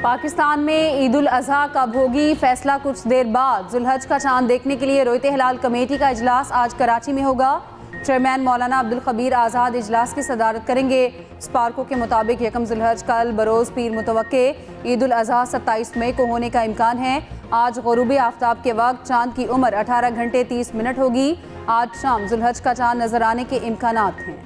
पाकिस्तान में ईद उल अजहा कब होगी, फैसला कुछ देर बाद। जुल्हज का चांद देखने के लिए रोयते हिलाल कमेटी का इजलास आज कराची में होगा। चेयरमैन मौलाना अब्दुल खबीर आज़ाद इजलास की सदारत करेंगे। स्पार्को के मुताबिक यकम जुल्हज कल बरोज़ पीर मुतवक्के ईद उल अजहा 27 मई को होने का इम्कान है। आज गुरूब आफ्ताब के वक्त चांद की उम्र 18 घंटे 30 मिनट होगी। आज शाम जुल्हज का चांद नजर आने के इम्कानात हैं।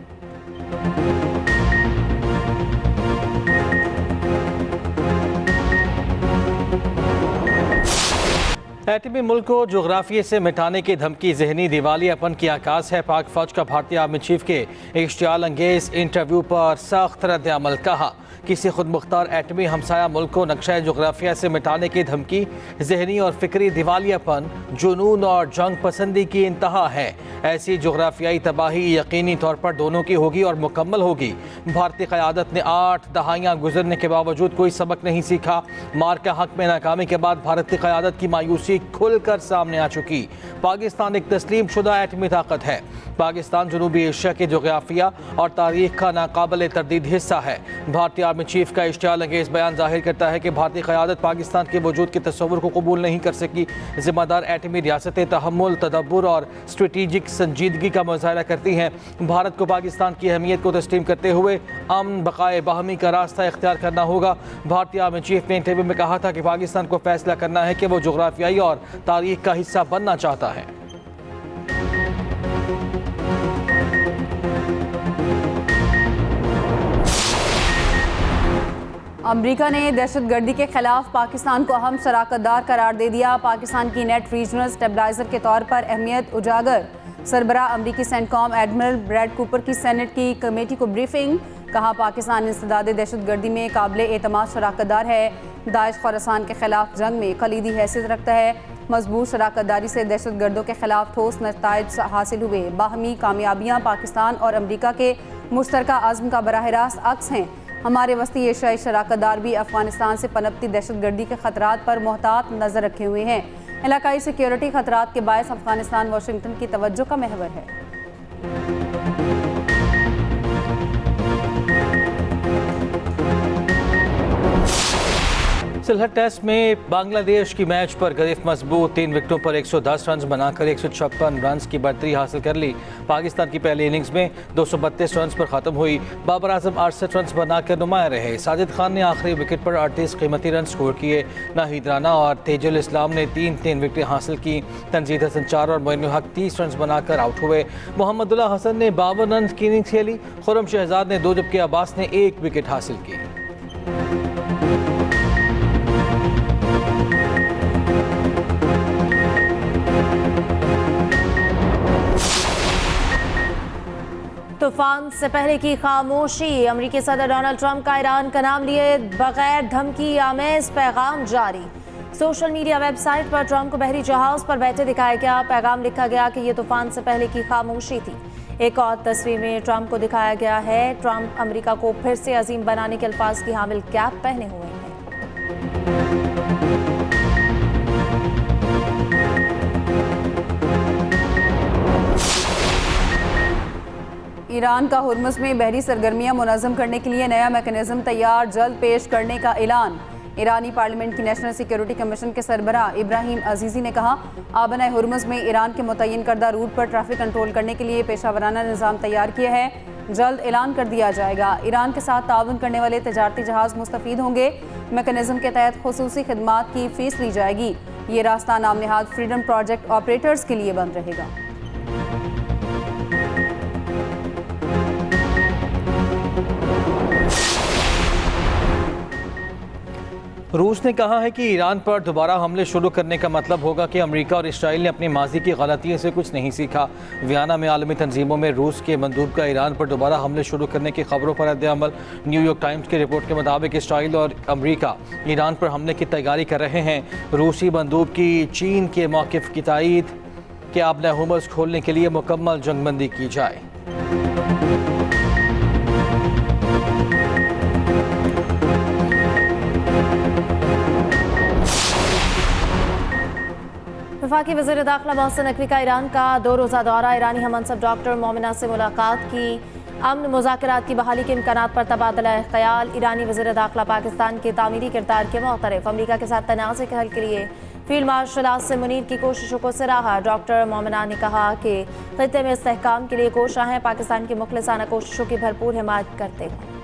एटमी मुल्क को जोग्राफिए से मिटाने की धमकी जहनी दिवालियापन की आकाश है। पाक फौज का भारतीय आर्मी चीफ के इश्तियाल अंगेज इंटरव्यू पर सख्त रद्द अमल। कहा, किसी खुद मुख्तार एटमी हमसाया मुल्क को नक्शा जोग्राफिया से मिटाने की धमकी जहनी और फिक्री दिवालियापन, जुनून और जंग पसंदी की इंतहा है। ऐसी जोग्राफियाई तबाही यकीनी तौर पर दोनों की होगी और मुकम्मल होगी। भारतीय क़यादत ने 8 दहाइयाँ गुजरने के बावजूद कोई सबक नहीं सीखा। मार का हक में नाकामी के बाद भारत की क़यादत की मायूसी खुलकर सामने आ चुकी। पाकिस्तान एक तस्लीम शुदा एटमी ताकत है। पाकिस्तान जनूबी एशिया के जोग्राफिया और तारीख का नाकाबिल तरदीद हिस्सा है। भारतीय आर्मी चीफ का इश्तियाल अंगेज बयान जाहिर करता है कि भारतीय क़यादत पाकिस्तान के वजूद के तस्वुर को कबूल नहीं कर सकी। ज़िम्मेदार एटमी रियासतें तहम्मुल, तदब्बुर और स्ट्रेटेजिक संजीदगी का मुज़ाहरा करती हैं। भारत को पाकिस्तान की अहमियत को तस्लीम करते हुए अमन बक़ाए बाहमी का रास्ता इख्तियार करना होगा। भारतीय आर्मी चीफ ने इंटरव्यू में कहा था कि पाकिस्तान को फैसला करना है कि वो जोग्राफियाई और तारीख का हिस्सा बनना चाहता है। अमरीका ने दहशतगर्दी के खिलाफ पाकिस्तान को अहम शराकतदार करार दे दिया। पाकिस्तान की नेट रीजनल स्टेबलाइजर के तौर पर अहमियत उजागर। सरबरा अमरीकी सेंटकॉम एडमिरल ब्रैड कूपर की सेनेट की कमेटी को ब्रीफिंग। कहा, पाकिस्तान इंसदाद दहशतगर्दी में काबिल एतमाद शराकतदार है। दाइश खुरासान के खिलाफ जंग में कलीदी हैसियत रखता है। मजबूत शराकतदारी से दहशतगर्दों के खिलाफ ठोस नताइज हासिल हुए। बाहमी कामयाबियाँ पाकिस्तान और अमरीका के मुश्तरका अज़्म का बराह रास्त अक्स हैं। हमारे वस्ती एशियाई शराकतदार भी अफगानिस्तान से पनपती दहशतगर्दी के खतरात पर मोहतात नज़र रखे हुए हैं। इलाकाई सिक्योरिटी खतरात के बायस अफगानिस्तान वाशिंगटन की तवज्जो का महवर है। सिलहट टेस्ट में बांग्लादेश की मैच पर गरीफ मजबूत। 3 विकेटों पर 110 रन बनाकर 156 रन की बढ़तरी हासिल कर ली। पाकिस्तान की पहली इनिंग्स में 232 रन पर ख़त्म हुई। बाबर आजम 68 रन बनाकर नुमाया रहे। साजिद खान ने आखिरी विकेट पर 38 कीमती रन स्कोर किए। नाहिद राना और तेजुल इस्लाम ने 3 विकेटें हासिल की। तंजीद हसन 4 और मोइनुल हक 30 रन बनाकर आउट हुए। मोहम्मदुल्लाह हसन ने 52 रन की इनिंग्स खेली। खुर्रम शहजाद ने 2 जबकि अब्बास ने 1 विकेट हासिल की। तूफान से पहले की खामोशी। अमेरिकी सदर डोनाल्ड ट्रंप का ईरान का नाम लिए बगैर धमकी आमेज पैगाम जारी। सोशल मीडिया वेबसाइट पर ट्रंप को बहरी जहाज पर बैठे दिखाया गया। पैगाम लिखा गया कि यह तूफान से पहले की खामोशी थी। एक और तस्वीर में ट्रंप को दिखाया गया है। ट्रंप अमेरिका को फिर से अजीम बनाने के अल्फाज की हामिल कैप पहने हुए हैं। ईरान का हुर्मुज़ में बहरी सरगर्मियां मुनज़्ज़म करने के लिए नया मैकेनिज्म तैयार, जल्द पेश करने का ऐलान। ईरानी पार्लियामेंट की नेशनल सिक्योरिटी कमीशन के सरबराह इब्राहिम अजीज़ी ने कहा, आबना हुर्मुज़ में ईरान के मुतय्यन करदा रूट पर ट्रैफिक कंट्रोल करने के लिए पेशावराना निज़ाम तैयार किया है। जल्द ऐलान कर दिया जाएगा। ईरान के साथ ताउन करने वाले तजारती जहाज़ मुस्तफ़ीद होंगे। मैकेनिज्म के तहत खुसूसी खिदमात की फ़ीस ली जाएगी। ये रास्ता नाम नहाद फ्रीडम प्रोजेक्ट ऑपरेटर्स के लिए बंद रहेगा। रूस ने कहा है कि ईरान पर दोबारा हमले शुरू करने का मतलब होगा कि अमेरिका और इसराइल ने अपनी माजी की गलतियों से कुछ नहीं सीखा। वियना में आलमी तंजीमों में रूस के मंदूब का ईरान पर दोबारा हमले शुरू करने की खबरों पर रद्द-ए-अमल। न्यूयॉर्क टाइम्स की रिपोर्ट के मुताबिक इसराइल और अमेरिका ईरान पर हमले की तैयारी कर रहे हैं। रूसी मंदूब की चीन के मौक़िफ़ की तायीद कि आबना हुर्मुज़ खोलने के लिए मुकम्मल जंगबंदी की जाए। वफाकी वज़ीर दाखिला मोहसिन नकवी का ईरान का 2 रोज़ा दौरा। ईरानी हममंसब डॉक्टर मोमिना से मुलाकात की। अमन मुज़ाकरात की बहाली के इम्कानात पर तबादला ख्याल। ईरानी वज़ीर दाखिला पाकिस्तान के तामीरी किरदार के मुअतरफ। अमरीका के साथ तनाज़े के हल के लिए फील्ड मार्शल आसिम मुनीर की कोशिशों को सराहा। डॉक्टर मोमिना ने कहा कि खित्ते में इस्तेहकाम के लिए कोशा हैं, पाकिस्तान की मुखलिसाना कोशिशों की भरपूर हिमायत करते हैं।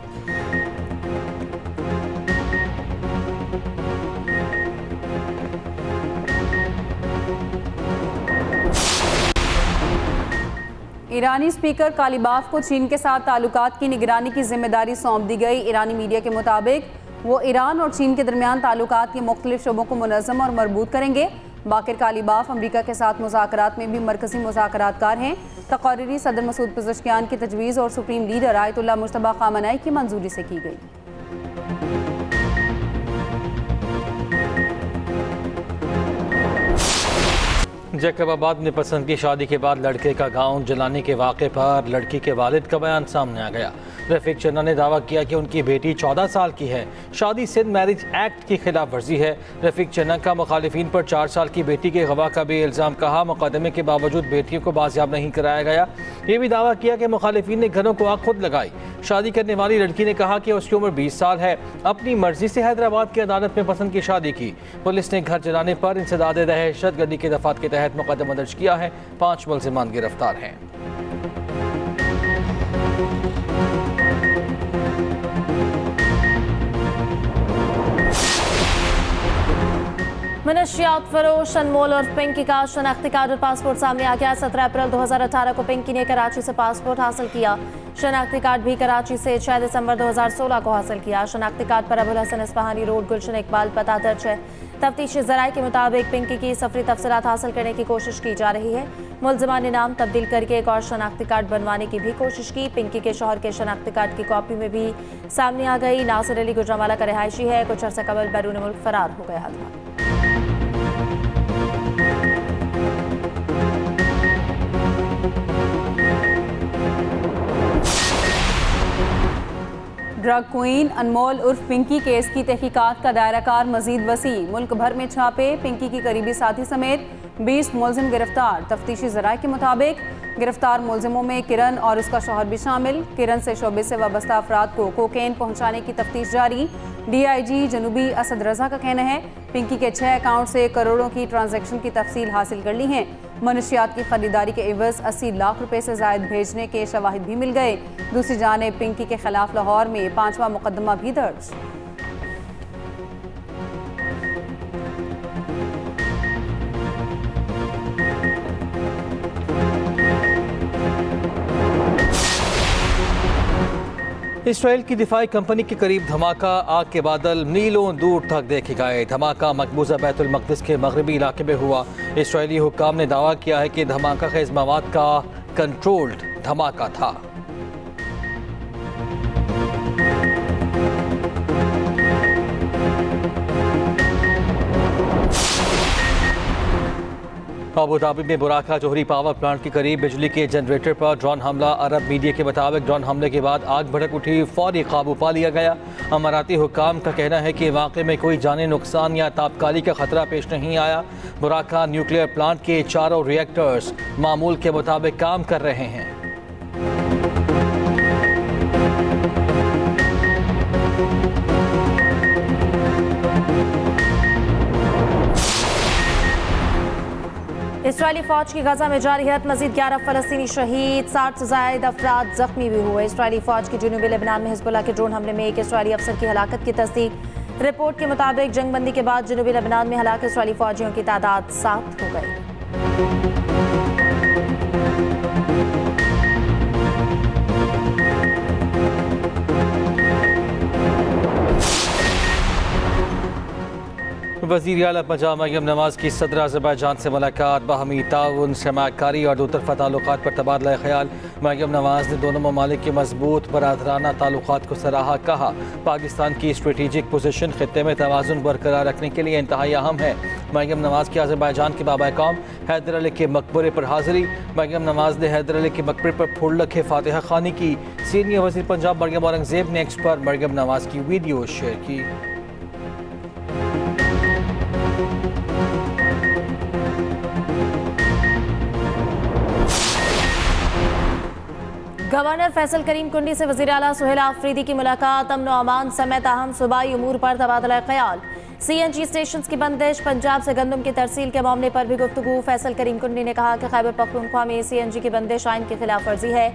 ईरानी स्पीकर कालीबाफ को चीन के साथ ताल्लुकात की निगरानी की जिम्मेदारी सौंप दी गई। ईरानी मीडिया के मुताबिक वो ईरान और चीन के दरमियान ताल्लुकात के मुख्तलिफ शोबों को मुनज़्ज़म और मरबूत करेंगे। बाकिर कालीबाफ अमरीका के साथ मुज़ाकरात में भी मरकज़ी मुज़ाकरातकार हैं। तक़र्रीरी सदर मसूद पिज़ेशकियान की तजवीज़ और supreme leader Ayatollah Mojtaba Khamenei की मंजूरी से की गई। जैकबाबाद में पसंद की शादी के बाद लड़के का गाउन जलाने के वाक़े पर लड़की के वालिद का बयान सामने आ गया। रफ़ीक चन्ना ने दावा किया कि उनकी बेटी 14 साल की है। शादी सिंध मैरिज एक्ट की खिलाफ वर्जी है। रफ़ीक चन्ना का मुखालिफिन पर 4 साल की बेटी के गवाह का भी इल्ज़ाम। कहा मुकदमे के बावजूद बेटियों को बाजियाब नहीं कराया गया। ये भी दावा किया कि मुखालिफिन ने घरों को आग खुद लगाई। शादी करने वाली लड़की ने कहा कि उसकी उम्र 20 साल है। अपनी मर्जी से हैदराबाद की अदालत में पसंद की शादी की। पुलिस ने घर जलाने पर इंसदाद दहशत गर्दी के दफात के तहत मुकदमा दर्ज किया है। 5 मुल्ज़िमान गिरफ्तार हैं। मनशियात फरोश अनमोल और पिंकी का शनाख्ती कार्ड और पासपोर्ट सामने आ गया। 17 अप्रैल 2018 को पिंकी ने कराची से पासपोर्ट हासिल किया। शनाख्ती कार्ड भी कराची से 6 दिसंबर 2016 को हासिल किया। शनाख्ती कार्ड पर अबुल हसन इस्फहानी रोड गुलशन इकबाल पता दर्ज है। तफ्तीशी ज़राए के मुताबिक पिंकी की सफरी तफसीलात हासिल करने की कोशिश की जा रही है। मुल्ज़िमान ने नाम तब्दील करके एक और शनाख्ती कार्ड बनवाने की भी कोशिश की। पिंकी के शौहर के शनाख्ती कार्ड की कॉपी में भी सामने आ गई। नासिर अली गुजरांवाला का रिहायशी है। कुछ अर्सा कबल बैरून मुल्क फरार हो गया था। ड्रग क्वीन अनमोल उर्फ पिंकी केस की तहकीकात का दायरा कार मजीद वसी। मुल्क भर में छापे। पिंकी की करीबी साथी समेत 20 मुल्जिम गिरफ्तार। तफ्तीशी ज़राए के मुताबिक गिरफ्तार मुल्जिमों में किरण और उसका शौहर भी शामिल। किरण से शोबे से वाबस्ता अफराद को कोकेन पहुँचाने की तफ्तीश जारी। DIG जनूबी असद रजा का कहना है पिंकी के 6 अकाउंट से करोड़ों की ट्रांजैक्शन की तफसील हासिल कर ली हैं। मनशियात की खरीदारी के एवज 80 लाख रुपए से जायद भेजने के शवाहिद भी मिल गए। दूसरी जानिब पिंकी के खिलाफ लाहौर में 5वां मुकदमा भी दर्ज। इसराइल की दिफाई कंपनी के करीब धमाका। आग के बादल मीलों दूर तक देखे गए। धमाका मकबूजा बैतुल मक़दिस के मगरबी इलाके में हुआ। इसराइली हुक्काम ने दावा किया है कि धमाका खेज मवाद का कंट्रोल्ड धमाका था। अबू धाबी में बुराका जोहरी पावर प्लांट के करीब बिजली के जनरेटर पर ड्रोन हमला। अरब मीडिया के मुताबिक ड्रोन हमले के बाद आग भड़क उठी। फौरी काबू पा लिया गया। अमाराती हुक्काम का कहना है कि वाक़े में कोई जानी नुकसान या ताबकारी का खतरा पेश नहीं आया। बुराका न्यूक्लियर प्लांट के 4 रिएक्टर्स मामूल के मुताबिक काम कर रहे हैं। इसराइली फौज की गजा में जारी है मजीद 11 फलस्तीनी शहीद, 60 से ज्यादा अफराद जख्मी भी हुए। इसराइली फौज की जनूबी लेबनान में हिजबुल्लाह के ड्रोन हमले में एक इसराइली अफसर की हलाकत की तस्दीक। रिपोर्ट के मुताबिक जंगबंदी के बाद जनूबी लेबनान में हलाक इसराइली फौजियों की तादाद 7 हो गई। वज़ीर आला पंजाब मरियम नवाज की सदर अज़रबैजान से मुलाकात। बाहमी ताउन, शमाकारी और दोतरफा ताल्लुकात पर तबादला ख्याल। मरियम नवाज ने दोनों ममालिक के मजबूत बरादराना ताल्लुकात को सराहा। कहा पाकिस्तान की स्ट्रेटेजिक पोजीशन खित्ते में तवाज़ुन बरकरार रखने के लिए इंतहाई अहम है। मरियम नवाज की अज़रबैजान के बाबा कौम हैदर अली के मकबरे पर हाजिरी। मरियम नवाज ने हैदर अली के मकबरे पर फूल रखे फातिहा खानी की। सीनियर वज़ीर पंजाब मरियम औरंगज़ेब ने एक्स पर मरियम नवाज की वीडियो शेयर की। गवर्नर फैसल करीम कुंडी से वज़ीर आला सुहेल आफरीदी की मुलाकात, अमन व अमान समेत अहम सूबाई उमूर पर तबादला ख्याल। CNG स्टेशन की बंदिश, पंजाब से गंदम की तरसील के मामले पर भी गुफ्तगू। फैसल करीम कुंडी ने कहा कि खैबर पख्तूनख्वा में CNG की बंदिश आइन की खिलाफ वर्जी है।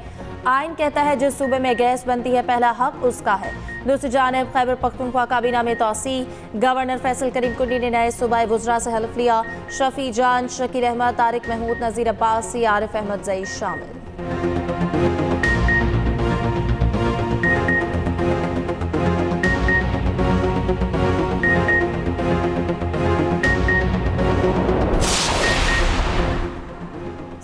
आइन कहता है जिस सूबे में गैस बनती है पहला हक उसका है। दूसरी जानिब खैबर पख्तूनख्वा काबीना में तोसी, गवर्नर फैसल करीम कुंडी ने नए सूबाई वुज़रा से हल्फ लिया। शफी जान, शकील अहमद, तारिक महमूद, नज़ीर अब्बासी, आरिफ अहमद जई शामिल।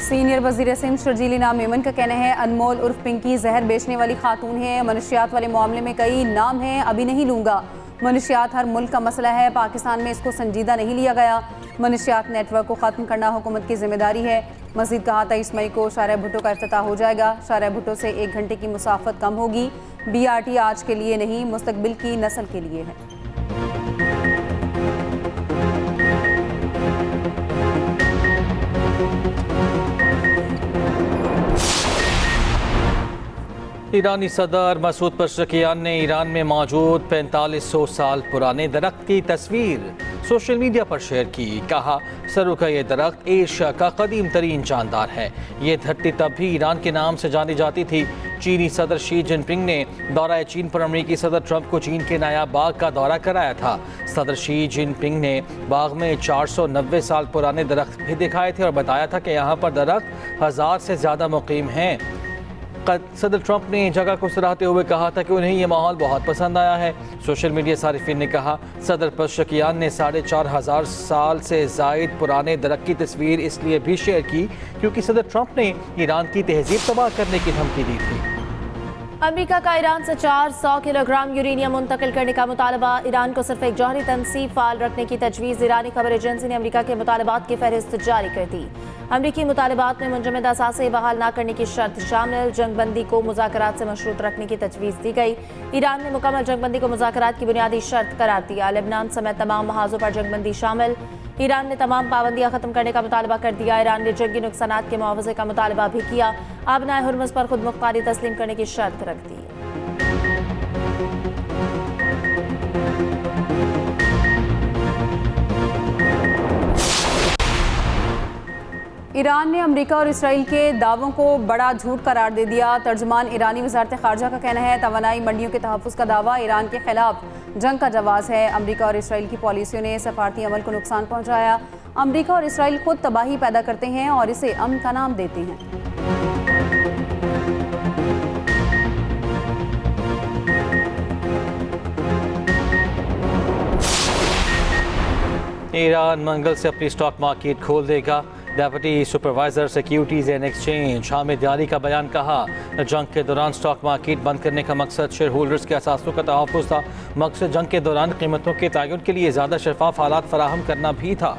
सीनियर वजीर सिंध शर्जीली नाम मेमन का कहना है अनमोल उर्फ पिंकी जहर बेचने वाली खातून है। मनशियात वाले मामले में कई नाम हैं, अभी नहीं लूँगा। मनशियात हर मुल्क का मसला है, पाकिस्तान में इसको संजीदा नहीं लिया गया। मनशियात नेटवर्क को ख़त्म करना हुकूमत की जिम्मेदारी है। मज़ीद कहा 23 मई को शारा भुट्टो का इफ्तिताह हो जाएगा। शारा भुट्टो से 1 घंटे की मुसाफत कम होगी। BRT आज के लिए नहीं, मुस्तकबिल की नस्ल के लिए है। ईरानी सदर मसूद पेज़ेशकियान ने ईरान में मौजूद 4500 साल पुराने दरख्त की तस्वीर सोशल मीडिया पर शेयर की। कहा सरू का ये दरख्त एशिया का कदीम तरीन जानदार है। ये धरती तब भी ईरान के नाम से जानी जाती थी। चीनी सदर शी जिनपिंग ने दौरा चीन पर अमेरिकी सदर ट्रंप को चीन के नायाब बाग का दौरा कराया था। सदर शी जिनपिंग ने बाग में 490 साल पुराने दरख्त भी दिखाए थे और बताया था कि यहाँ पर दरख्त 1000 से ज़्यादा मुकीम हैं। सदर ट्रंप ने जगह को सराहते हुए कहा था कि उन्हें यह माहौल बहुत पसंद आया है। सोशल मीडिया सारिफिन ने कहा सदर पेज़ेशकियान ने 4500 साल से ज़ायद पुराने दरख्त की तस्वीर इसलिए भी शेयर की क्योंकि सदर ट्रंप ने ईरान की तहजीब तबाह करने की धमकी दी थी। अमेरिका का ईरान से 400 किलोग्राम यूरेनियम मुंतकिल करने का मुतालबा। ईरान को सिर्फ एक जौहरी तनसीब फाल रखने की तजवीज़। ईरानी खबर एजेंसी ने अमेरिका के मुतालबात की फहरिस्त जारी कर दी। अमरीकी मुतालबात में मुंजमद असासे बहाल न करने की शर्त शामिल, जंगबंदी को मुज़ाकरात से मशरूत रखने की तजवीज़ दी गई। ईरान ने मुकम्मल जंगबंदी को मुज़ाकरात की बुनियादी शर्त करार दिया। लेबनान समेत तमाम महाजों पर जंगबंदी शामिल। ईरान ने तमाम पाबंदियां खत्म करने का मुतालबा कर दिया। ईरान ने जंगी नुकसानात के मुआवजे का मुतालबा भी किया। आबनाए हुर्मुज़ पर खुद मुख्तारी तस्लीम करने की शर्त रख दी। ईरान ने अमेरिका और इसराइल के दावों को बड़ा झूठ करार दे दिया। तर्जुमान ईरानी वज़ारत ख़ारजा का कहना है तवानाई मंडियों के तहफ़्फ़ुज़ का दावा ईरान के खिलाफ जंग का जवाज़ है। अमेरिका और इसराइल की पॉलिसियों ने सफारती अमल को नुकसान पहुँचाया। अमेरिका और इसराइल खुद तबाही पैदा करते हैं और इसे अमन का नाम देते हैं। ईरान मंगल से अपनी स्टॉक मार्केट खोल देगा। Deputy supervisor securities and exchange Hamid यारी का बयान। कहा जंग के दौरान स्टॉक मार्केट बंद करने का मकसद शेयर होल्डर्स के असासों का तहफ़्फ़ुज़ था। मकसद जंग के दौरान कीमतों के तयन के लिए ज़्यादा शफाफ हालात फराहम करना भी था।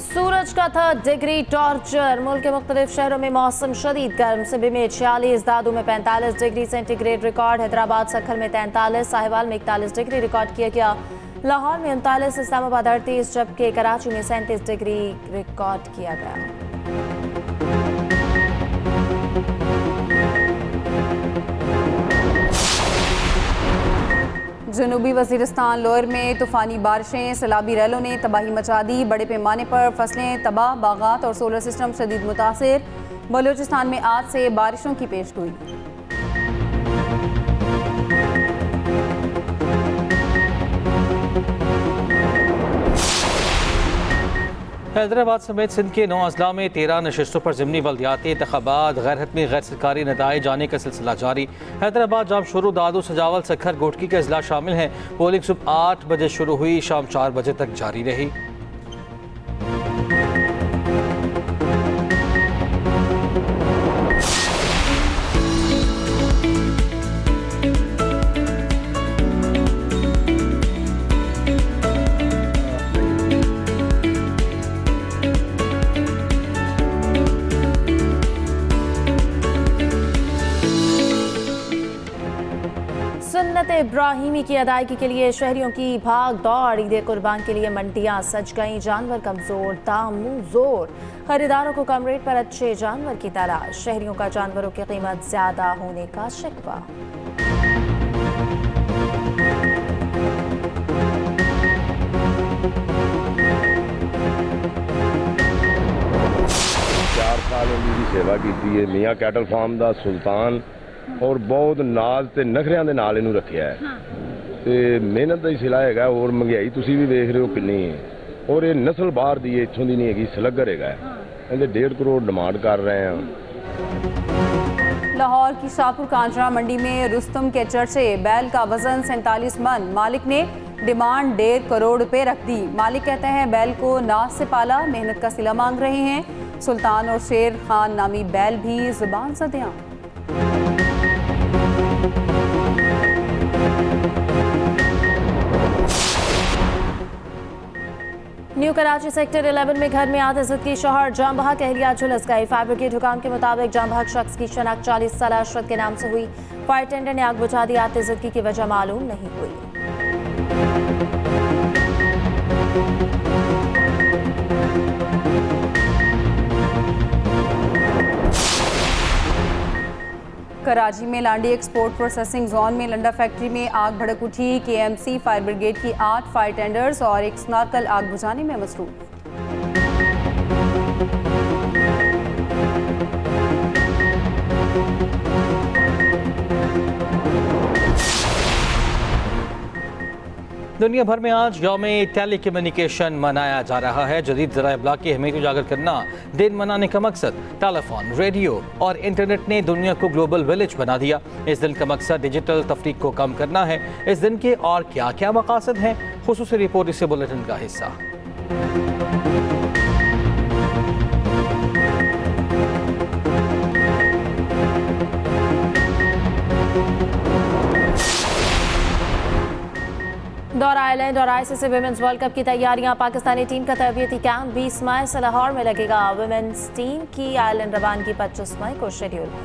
सूरज का था डिग्री टॉर्चर। मुल्क के मुख्तलिफ शहरों में मौसम शदीद गर्म। सिबी में 46, दादू में 45 degree centigrade record. Hyderabad Sukkur में 43, साहिवाल में 41 डिग्री रिकॉर्ड किया गया। लाहौर में 39, इस्लामाबाद 38, जबकि कराची में 37 डिग्री रिकॉर्ड किया गया। जनूबी वज़ीरिस्तान लोअर में तूफ़ानी बारिशें, सैलाबी रैलों ने तबाही मचा दी। बड़े पैमाने पर फसलें तबाह, बागात और सोलर सिस्टम शदीद मुतासिर। बलूचिस्तान में आज से बारिशों की पेशगोई। हैदराबाद समेत सिंध के 9 अजला में 13 नशिस्तों पर ज़िमनी बल्दियाती इंतख़ाबात गैर हतमी गैर सरकारी नताइज जाने का सिलसिला जारी। हैदराबाद जामशोरू, दादू, सजावल, सखर, गोटकी के अजला शामिल हैं। पोलिंग सुबह 8 बजे शुरू हुई, शाम 4 बजे तक जारी रही। सुन्नत इब्राहिमी की अदायगी के लिए शहरियों की भाग दौड़। ईद कुर्बान के लिए मंडियां सज गईं, जानवर कमजोर, दाम मुंह जोर। खरीदारों को कम रेट पर अच्छे जानवर की तलाश। शहरियों का जानवरों की कीमत ज्यादा होने का शिकवा। ਦੀ ਸੇਵਾ ਕੀਤੀ ਹੈ ਮੀਆਂ ਕੈਟਲ ਫਾਰਮ ਦਾ ਸੁਲਤਾਨ ਔਰ ਬਹੁਤ ਨਾਜ਼ ਤੇ ਨਖਰਿਆਂ ਦੇ ਨਾਲ ਇਹਨੂੰ ਰੱਖਿਆ ਹੈ ਤੇ ਮਿਹਨਤ ਦਾ ਹੀ ਸਿਲਾ ਹੈਗਾ ਔਰ ਮਹਿੰਗਾਈ ਤੁਸੀਂ ਵੀ ਵੇਖ ਰਹੇ ਹੋ ਕਿੰਨੀ ਹੈ ਔਰ ਇਹ ਨਸਲ ਬਾਹਰ ਦੀ ਇੱਥੋਂ ਦੀ ਨਹੀਂ ਹੈਗੀ ਸਲੱਗਰ ਹੈਗਾ ਇਹਦੇ 1.5 ਕਰੋੜ ਡਿਮਾਂਡ ਕਰ ਰਹੇ ਹਾਂ। लाहौर की शाहपुर कांजरा मंडी में रुस्तम के चर्चे। बैल का वजन 47 मन। मालिक ने डिमांड 1.5 करोड़ रुपए रख दी। मालिक कहते हैं बैल को नाज से पाला, मेहनत का सिला मांग रहे हैं। सुल्तान और शेर खान नामी बैल भी जुबान सदियां। न्यू कराची सेक्टर 11 में घर में आते जिद की शोहर जाम बहक एहलिया झुलस गई। फायर ब्रिगेड हुकाम के मुताबिक जाम बहक शख्स की शनाख्त 40 साल अशरत के नाम से हुई। फायर टेंडर ने आग बुझा दी। आते जिद की वजह मालूम नहीं हुई। कराची में लांडी एक्सपोर्ट प्रोसेसिंग जोन में लंडा फैक्ट्री में आग भड़क उठी। केएमसी फायर ब्रिगेड की 8 फायर टेंडर्स और एक स्नॉर्कल आग बुझाने में मसरूफ। दुनिया भर में आज यौम टेलीकम्युनिकेशन मनाया जा रहा है। जदीद ज़राए इब्लाग की अहमियत उजागर करना दिन मनाने का मकसद टेलीफोन, रेडियो और इंटरनेट ने दुनिया को ग्लोबल विलेज बना दिया। इस दिन का मकसद डिजिटल तफरीक को कम करना है। इस दिन के और क्या क्या मकासद हैं, खुसूसी रिपोर्ट इस बुलेटिन का हिस्सा। दौरा आयरलैंड और आईसीसी विमेंस वर्ल्ड कप की तैयारियां। पाकिस्तानी टीम का तरबियती कैंप 20 मई से लाहौर में लगेगा। विमेंस टीम की आयरलैंड रवानगी 25 मई को शेड्यूल है।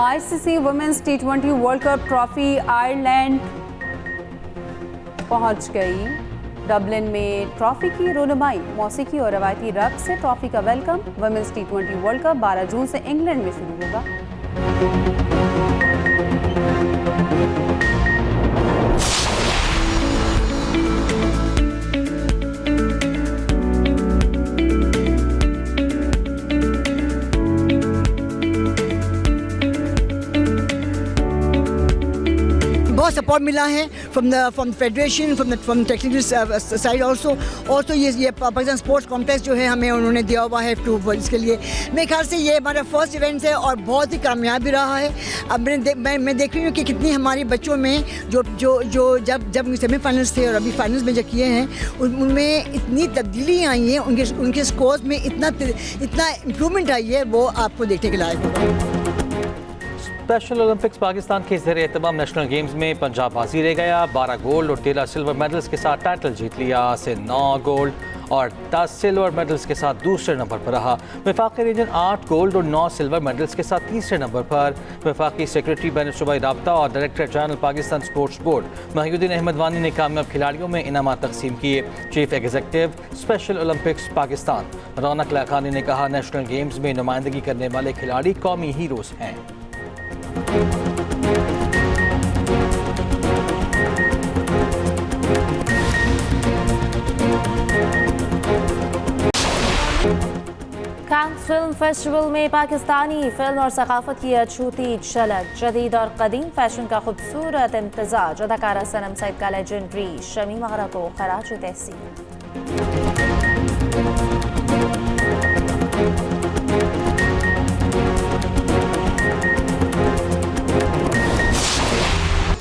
ICC women's T20 world cup trophy Ireland पहुंच गई। डबलिन में ट्रॉफी की रोनुमाई, मौसीकी और रवायती रक्स से ट्रॉफी का welcome. Women's T20 world cup 12 जून से इंग्लैंड में शुरू होगा। बहुत सपोर्ट मिला है from federation, from technical side also ये पाकिस्तान स्पोर्ट्स कॉम्प्लेक्स जो है हमें उन्होंने दिया हुआ है टू इसके लिए। मेरे ख्याल से ये हमारा फर्स्ट इवेंट है और बहुत ही कामयाब भी रहा है। अब मैं देख रही हूँ कि कितनी हमारी बच्चों में जो जब सेमीफाइनल्स थे और अभी फाइनल्स में जो किए हैं उनमें इतनी तब्दीली आई है, उनके स्कोर्स में इतना इम्प्रूवमेंट आई है, वो आपको देखने के लायक होगा। स्पेशल ओलंपिक्स पाकिस्तान के ज़ेर एहतमाम नेशनल गेम्स में पंजाब बाजी रह गया। 12 गोल्ड और 13 सिल्वर मेडल्स के साथ टाइटल जीत लिया। से 9 गोल्ड और 10 सिल्वर मेडल्स के साथ दूसरे नंबर पर रहा। वफाकी रीजन 8 गोल्ड और 9 सिल्वर मेडल्स के साथ तीसरे नंबर पर। वफाकी सेक्रेटरी बैन सूबाई राब्ता और director general Pakistan Sports Board Mohiuddin Ahmed Wani ने कामयाब खिलाड़ियों में इनामात तकसीम किए। Chief executive Special Olympics Pakistan Raunaq Lakhani ने कहा, नेशनल गेम्स में नुमाइंदगी करने वाले खिलाड़ी कौमी हीरोज़ हैं। कांस फिल्म फेस्टिवल में पाकिस्तानी फिल्म और सकाफत की अछूती झलक। जदीद और कदीम फैशन का खूबसूरत इम्तजाज। अदाकारा सनम सईद का लेजेंडरी शमीम आगरा को खराज तहसीन।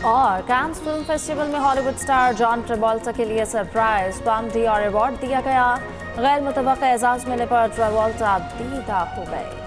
और कांस फिल्म फेस्टिवल में हॉलीवुड स्टार जॉन ट्रेवोल्टा के लिए सरप्राइज पाम डी और अवार्ड दिया गया। गैर मुतवक्का एजाज मिलने पर ट्रेवोल्टा दीदा हो गए।